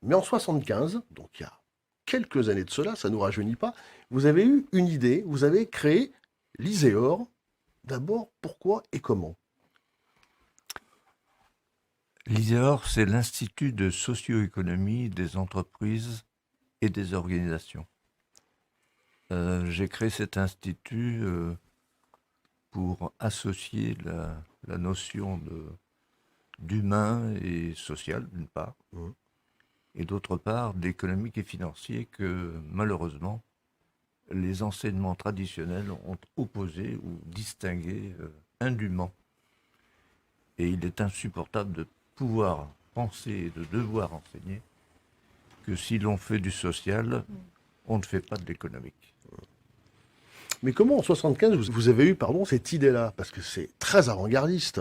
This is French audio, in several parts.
Mais en 75, donc il y a quelques années de cela, ça ne nous rajeunit pas, vous avez eu une idée, vous avez créé l'ISEOR. D'abord, pourquoi et comment? L'ISEOR, c'est l'Institut de socio-économie des entreprises et des organisations. J'ai créé cet institut pour associer la notion d'humain et social, d'une part, Mmh. et d'autre part, d'économique et financier que, malheureusement, les enseignements traditionnels ont opposé ou distingué indûment. Et il est insupportable de pouvoir penser et de devoir enseigner que si l'on fait du social, on ne fait pas de l'économique. Mais comment en 75 vous avez eu cette idée-là? Parce que c'est très avant-gardiste.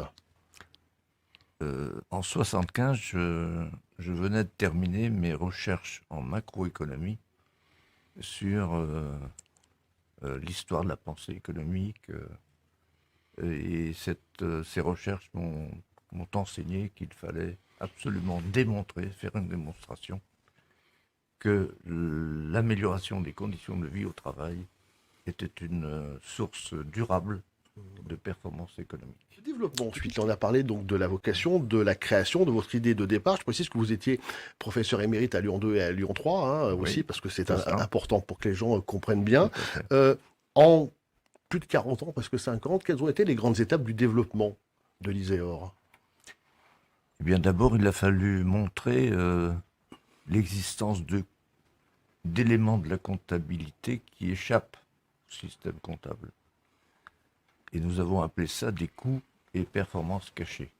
En 75, je venais de terminer mes recherches en macroéconomie sur l'histoire de la pensée économique. Et ces recherches m'ont enseigné qu'il fallait absolument démontrer, faire une démonstration, que l'amélioration des conditions de vie au travail était une source durable de performance économique. Développement ensuite, là, on a parlé donc de la vocation, de la création, de votre idée de départ. Je précise que vous étiez professeur émérite à Lyon 2 et à Lyon 3 aussi, Oui, parce que c'est c'est ça. important pour que les gens comprennent bien. Tout à fait. En plus de 40 ans, presque 50, quelles ont été les grandes étapes du développement de l'ISEOR? Eh bien, d'abord, il a fallu montrer l'existence d'éléments de la comptabilité qui échappent au système comptable. Et nous avons appelé ça des coûts et performances cachés.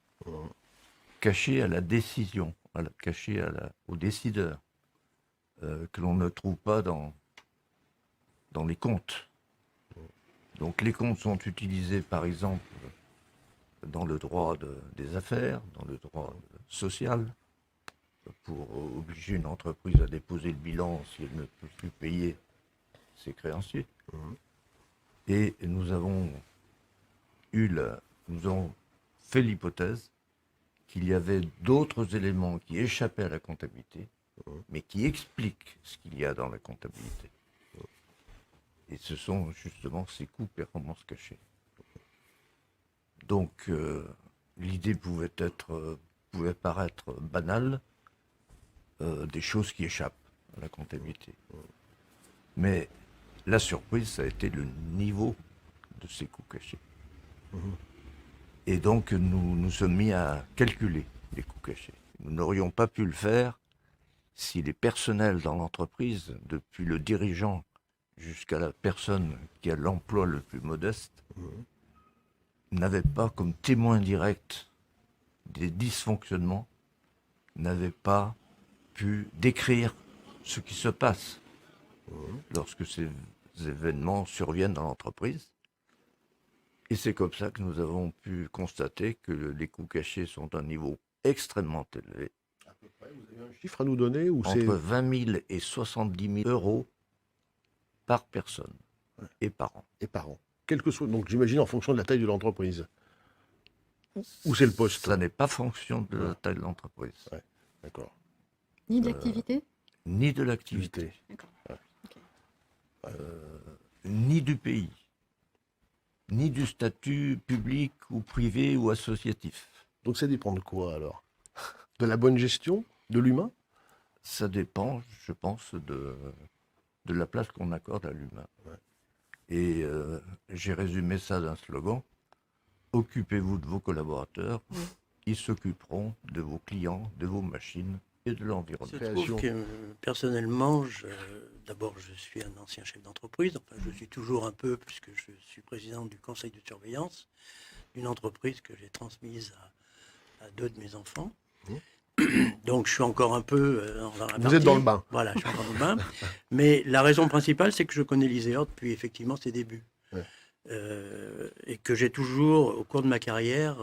Cachés à la décision, cachés aux décideurs, que l'on ne trouve pas dans les comptes. Donc les comptes sont utilisés par exemple dans le droit des affaires, dans le droit social, pour obliger une entreprise à déposer le bilan si elle ne peut plus payer ses créanciers. Et nous avons fait l'hypothèse qu'il y avait d'autres éléments qui échappaient à la comptabilité, mais qui expliquent ce qu'il y a dans la comptabilité. Et ce sont justement ces coûts performances cachés. Donc l'idée pouvait paraître banale, des choses qui échappent à la comptabilité. Mais la surprise, ça a été le niveau de ces coûts cachés. Et donc nous nous sommes mis à calculer les coûts cachés. Nous n'aurions pas pu le faire si les personnels dans l'entreprise, depuis le dirigeant jusqu'à la personne qui a l'emploi le plus modeste, n'avaient pas comme témoin direct des dysfonctionnements, n'avaient pas pu décrire ce qui se passe lorsque ces événements surviennent dans l'entreprise. Et c'est comme ça que nous avons pu constater que les coûts cachés sont d'un niveau extrêmement élevé. À peu près, vous avez un chiffre à nous donner ou c'est Entre 20 000 et 70 000 euros par personne et par an. et par an? Quel que soit, donc j'imagine en fonction de la taille de l'entreprise. Ou c'est le poste? Ça n'est pas fonction de la taille de l'entreprise, Ouais, d'accord. Ni de l'activité? ni de l'activité, Activité. D'accord. Ok. ni du pays, ni du statut public ou privé ou associatif. Donc ça dépend de quoi alors? De la bonne gestion? De l'humain? Ça dépend, je pense, de la place qu'on accorde à l'humain. Ouais. Et j'ai résumé ça d'un slogan: occupez-vous de vos collaborateurs, ils s'occuperont de vos clients, de vos machines et de l'environnement. Je Création. trouve que personnellement, d'abord je suis un ancien chef d'entreprise, enfin je suis toujours un peu, puisque je suis président du conseil de surveillance d'une entreprise que j'ai transmise à deux de mes enfants. Donc je suis encore un peu dans la Vous êtes dans le bain. Voilà, je suis encore dans le bain. Mais la raison principale, c'est que je connais l'ISEOR depuis effectivement ses débuts. Ouais. Et que j'ai toujours, au cours de ma carrière,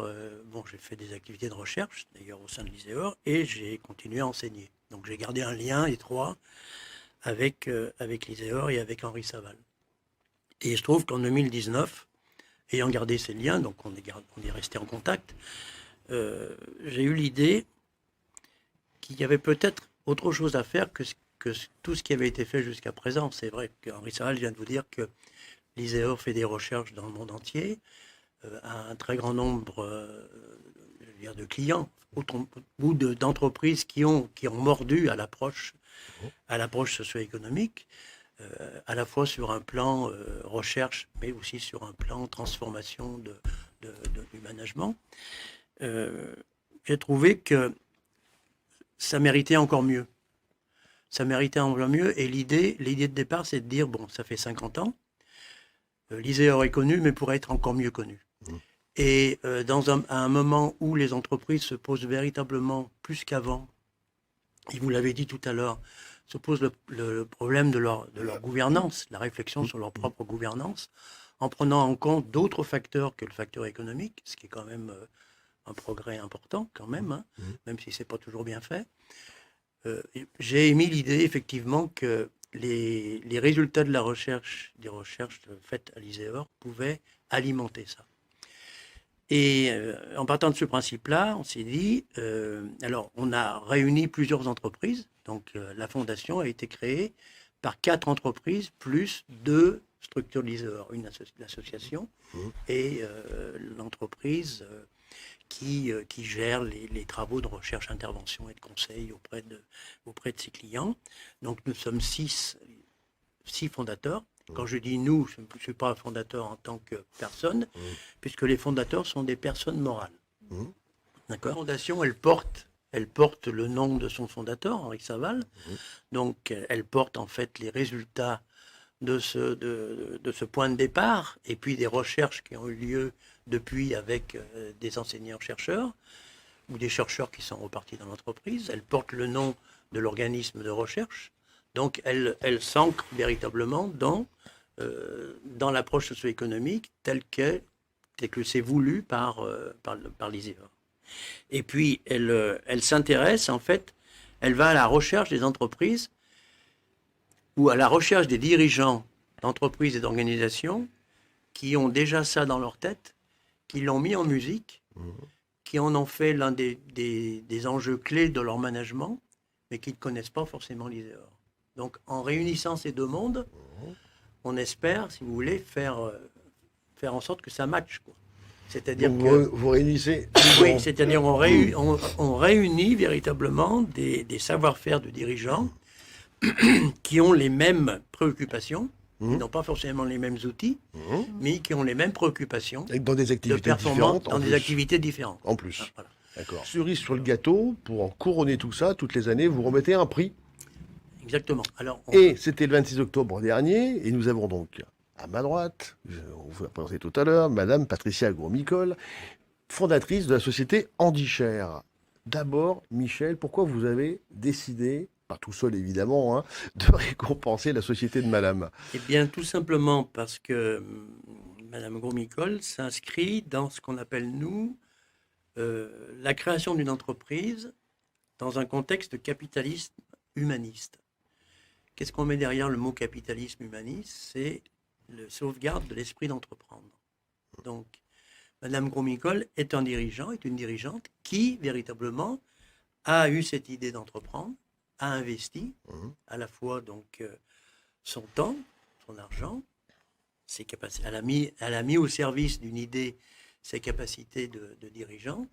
j'ai fait des activités de recherche, d'ailleurs au sein de l'ISEOR, et j'ai continué à enseigner. Donc j'ai gardé un lien étroit avec l'ISEOR et avec Henri Saval. Et il se trouve qu'en 2019, ayant gardé ces liens, donc on est resté en contact, j'ai eu l'idée qu'il y avait peut-être autre chose à faire tout ce qui avait été fait jusqu'à présent. C'est vrai qu'Henri Saval vient de vous dire que l'ISEOR fait des recherches dans le monde entier, a un très grand nombre je veux dire, de clients ou d'entreprises qui ont mordu à l'approche socio-économique, à la fois sur un plan recherche, mais aussi sur un plan transformation du management. J'ai trouvé que ça méritait encore mieux. Ça méritait encore mieux. Et l'idée de départ, c'est de dire, bon, ça fait 50 ans, l'ISEOR est connu, mais pourrait être encore mieux connu. Et à un moment où les entreprises se posent véritablement, plus qu'avant, et vous l'avez dit tout à l'heure, se posent le problème de leur gouvernance, la réflexion sur leur propre gouvernance, en prenant en compte d'autres facteurs que le facteur économique, ce qui est quand même un progrès important, quand même, hein, même si ce n'est pas toujours bien fait. J'ai émis l'idée, effectivement, que les résultats de des recherches faites à l'ISEOR pouvaient alimenter ça. Et en partant de ce principe-là, on s'est dit, alors on a réuni plusieurs entreprises, donc la fondation a été créée par 4 entreprises plus 2 structures de l'ISEOR, l'association et l'entreprise qui gère les travaux de recherche, intervention et de conseil auprès de ses clients. Donc nous sommes 6 fondateurs. Quand je dis nous, je ne suis pas un fondateur en tant que personne, puisque les fondateurs sont des personnes morales. D'accord ? La fondation, elle porte le nom de son fondateur, Henri Saval. Donc elle porte en fait les résultats de ce point de départ, et puis des recherches qui ont eu lieu depuis avec des enseignants-chercheurs, ou des chercheurs qui sont repartis dans l'entreprise. Elle porte le nom de l'organisme de recherche. Donc, elle s'ancre véritablement dans l'approche socio-économique telle que c'est voulu par l'ISEOR. Et puis, elle s'intéresse, en fait, elle va à la recherche des entreprises ou à la recherche des dirigeants d'entreprises et d'organisations qui ont déjà ça dans leur tête, qui l'ont mis en musique, qui en ont fait l'un des enjeux clés de leur management, mais qui ne connaissent pas forcément l'ISEOR. Donc, en réunissant ces deux mondes, on espère, si vous voulez, faire en sorte que ça matche, quoi. C'est-à-dire que vous réunissez. Oui, c'est-à-dire on réunit véritablement des savoir-faire de dirigeants qui ont les mêmes préoccupations, qui n'ont pas forcément les mêmes outils, mais qui ont les mêmes préoccupations Dans des activités de performance différentes. dans des activités différentes. En plus. Ah, voilà. D'accord. Cerise sur le gâteau, pour en couronner tout ça, toutes les années, vous remettez un prix. Exactement. Alors, Et c'était le 26 octobre dernier, et nous avons donc à ma droite, on vous l'a présenté tout à l'heure, Madame Patricia Gros-Micol, fondatrice de la société Handicher. D'abord, Michel, pourquoi vous avez décidé, pas tout seul évidemment, hein, de récompenser la société de Madame? Eh bien, tout simplement parce que Madame Gros-Micol s'inscrit dans ce qu'on appelle, nous, la création d'une entreprise dans un contexte de capitalisme humaniste. Qu'est-ce qu'on met derrière le mot capitalisme humaniste? C'est le sauvegarde de l'esprit d'entreprendre. Donc, Madame Gros-Micol est une dirigeante qui, véritablement, a eu cette idée d'entreprendre, a investi, à la fois donc son temps, son argent, ses capacités. Elle a mis au service d'une idée ses capacités de dirigeante,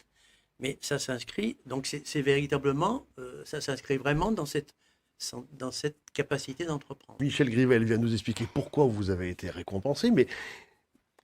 mais ça s'inscrit, donc c'est véritablement, ça s'inscrit vraiment dans cette capacité d'entreprendre. Michel Grivel vient nous expliquer pourquoi vous avez été récompensé, mais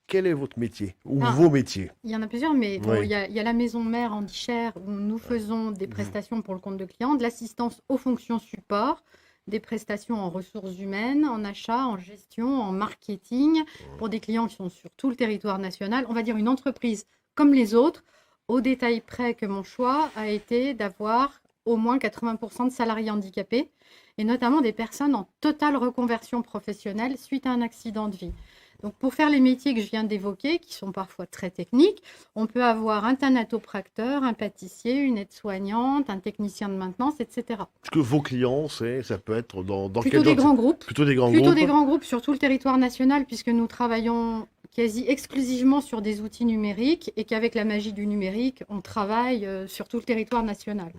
quel est votre métier ou vos métiers? Il y en a plusieurs, mais bon, Oui. il y a la maison mère Handicher où nous faisons des prestations pour le compte de clients, de l'assistance aux fonctions support, des prestations en ressources humaines, en achat, en gestion, en marketing, pour des clients qui sont sur tout le territoire national. On va dire une entreprise comme les autres, au détail près que mon choix a été d'avoir au moins 80% de salariés handicapés, et notamment des personnes en totale reconversion professionnelle suite à un accident de vie. Donc, pour faire les métiers que je viens d'évoquer, qui sont parfois très techniques, on peut avoir un thanatopracteur, un pâtissier, une aide-soignante, un technicien de maintenance, etc. Ce que vos clients, ça peut être dans Plutôt quel des genre? grands groupes. Plutôt des grands Plutôt groupes. des grands groupes sur tout le territoire national, puisque nous travaillons quasi exclusivement sur des outils numériques et qu'avec la magie du numérique, on travaille sur tout le territoire national.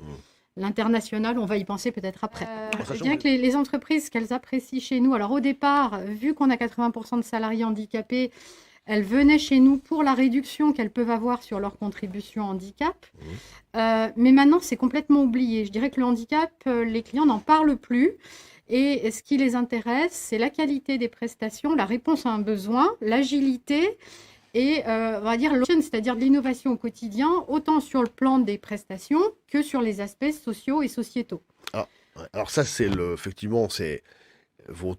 L'international, on va y penser peut-être après. Je sachant dirais que- que les entreprises, ce qu'elles apprécient chez nous, alors au départ, vu qu'on a 80% de salariés handicapés, elles venaient chez nous pour la réduction qu'elles peuvent avoir sur leur contribution handicap. Mais maintenant, c'est complètement oublié. Je dirais que le handicap, les clients n'en parlent plus. Et ce qui les intéresse, c'est la qualité des prestations, la réponse à un besoin, l'agilité et, on va dire, c'est-à-dire de l'innovation au quotidien, autant sur le plan des prestations que sur les aspects sociaux et sociétaux. Ouais. Alors ça, effectivement, c'est vos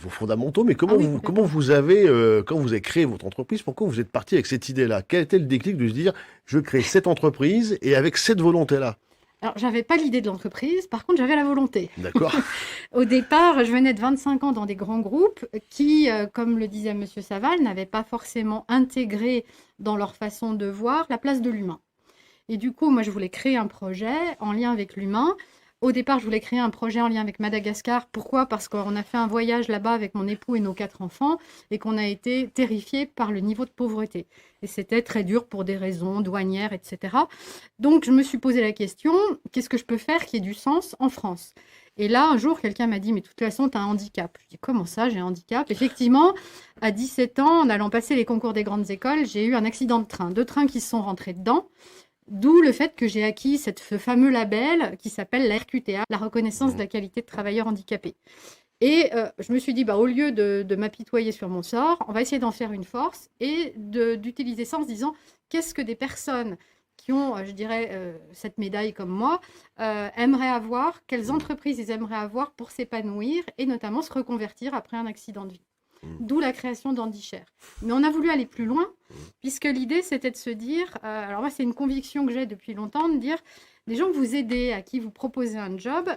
fondamentaux. Mais comment Ah oui, vous, complètement. comment vous avez, quand vous avez créé votre entreprise, pourquoi vous êtes parti avec cette idée-là? Quel était le déclic de se dire, je crée cette entreprise et avec cette volonté-là? Alors, j'avais pas l'idée de l'entreprise, par contre, j'avais la volonté. D'accord? Au départ, je venais de 25 ans dans des grands groupes qui, comme le disait Monsieur Saval, n'avaient pas forcément intégré dans leur façon de voir la place de l'humain. Et du coup, moi, je voulais créer un projet en lien avec l'humain. Au départ, je voulais créer un projet en lien avec Madagascar. Pourquoi? Parce qu'on a fait un voyage là-bas avec mon époux et nos 4 enfants et qu'on a été terrifiés par le niveau de pauvreté. Et c'était très dur pour des raisons douanières, etc. Donc, je me suis posé la question, qu'est-ce que je peux faire qui ait du sens en France? Et là, un jour, quelqu'un m'a dit, mais de toute façon, tu as un handicap. Je dis, comment ça, j'ai un handicap? Effectivement, à 17 ans, en allant passer les concours des grandes écoles, j'ai eu un accident de train. 2 trains qui se sont rentrés dedans. D'où le fait que j'ai acquis ce fameux label qui s'appelle la RQTA, la reconnaissance de la qualité de travailleur handicapé. Et je me suis dit, au lieu de m'apitoyer sur mon sort, on va essayer d'en faire une force et d'utiliser ça en se disant, qu'est-ce que des personnes qui ont, je dirais, cette médaille comme moi, aimeraient avoir, quelles entreprises ils aimeraient avoir pour s'épanouir et notamment se reconvertir après un accident de vie. D'où la création d'Handicher. Mais on a voulu aller plus loin, puisque l'idée, c'était de se dire, alors moi, c'est une conviction que j'ai depuis longtemps, de dire, les gens que vous aidez, à qui vous proposez un job,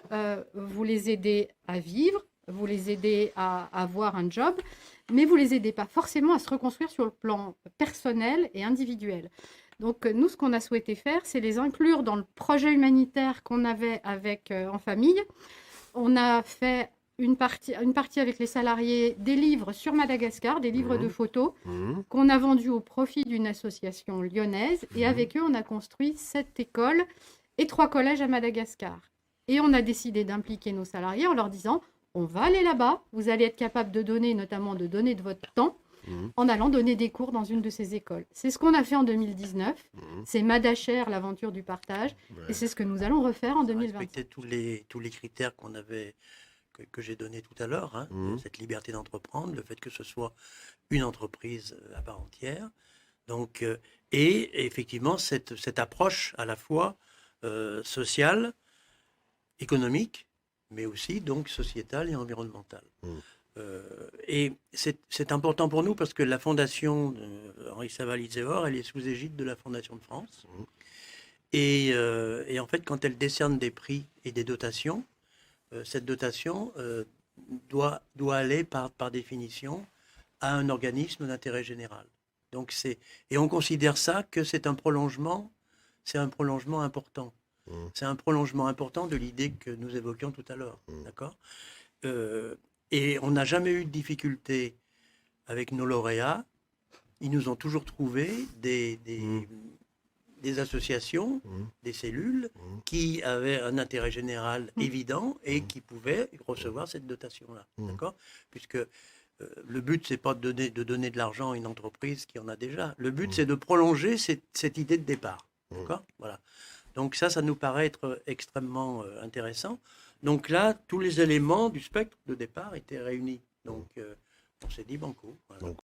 vous les aidez à vivre, vous les aidez à avoir un job, mais vous les aidez pas forcément à se reconstruire sur le plan personnel et individuel. Donc, nous, ce qu'on a souhaité faire, c'est les inclure dans le projet humanitaire qu'on avait avec, en famille. On a fait une partie avec les salariés, des livres sur Madagascar, des livres de photos qu'on a vendus au profit d'une association lyonnaise. Et avec eux, on a construit 7 écoles et 3 collèges à Madagascar. Et on a décidé d'impliquer nos salariés en leur disant, on va aller là-bas, vous allez être capable de donner, notamment de donner de votre temps, en allant donner des cours dans une de ces écoles. C'est ce qu'on a fait en 2019. C'est Madacher, l'aventure du partage. Et c'est ce que nous allons refaire en 2020. Respecter tous les critères qu'on avait, que j'ai donné tout à l'heure, hein, cette liberté d'entreprendre, le fait que ce soit une entreprise à part entière. Donc, et effectivement, cette approche à la fois sociale, économique, mais aussi donc sociétale et environnementale. Et c'est important pour nous parce que la fondation Henri Saval-Iséor, elle est sous égide de la Fondation de France. Et en fait, quand elle décerne des prix et des dotations, cette dotation doit aller par définition à un organisme d'intérêt général. Donc et on considère ça que c'est un prolongement important. C'est un prolongement important de l'idée que nous évoquions tout à l'heure, d'accord ? Et on n'a jamais eu de difficulté avec nos lauréats. Ils nous ont toujours trouvé des associations, des cellules qui avaient un intérêt général évident et qui pouvaient recevoir cette dotation-là, d'accord ? Puisque le but, c'est pas de donner de l'argent à une entreprise qui en a déjà. Le but, c'est de prolonger cette idée de départ, d'accord ? Voilà. Donc ça nous paraît être extrêmement intéressant. Donc là, tous les éléments du spectre de départ étaient réunis. Donc on s'est dit banco. Voilà. Donc,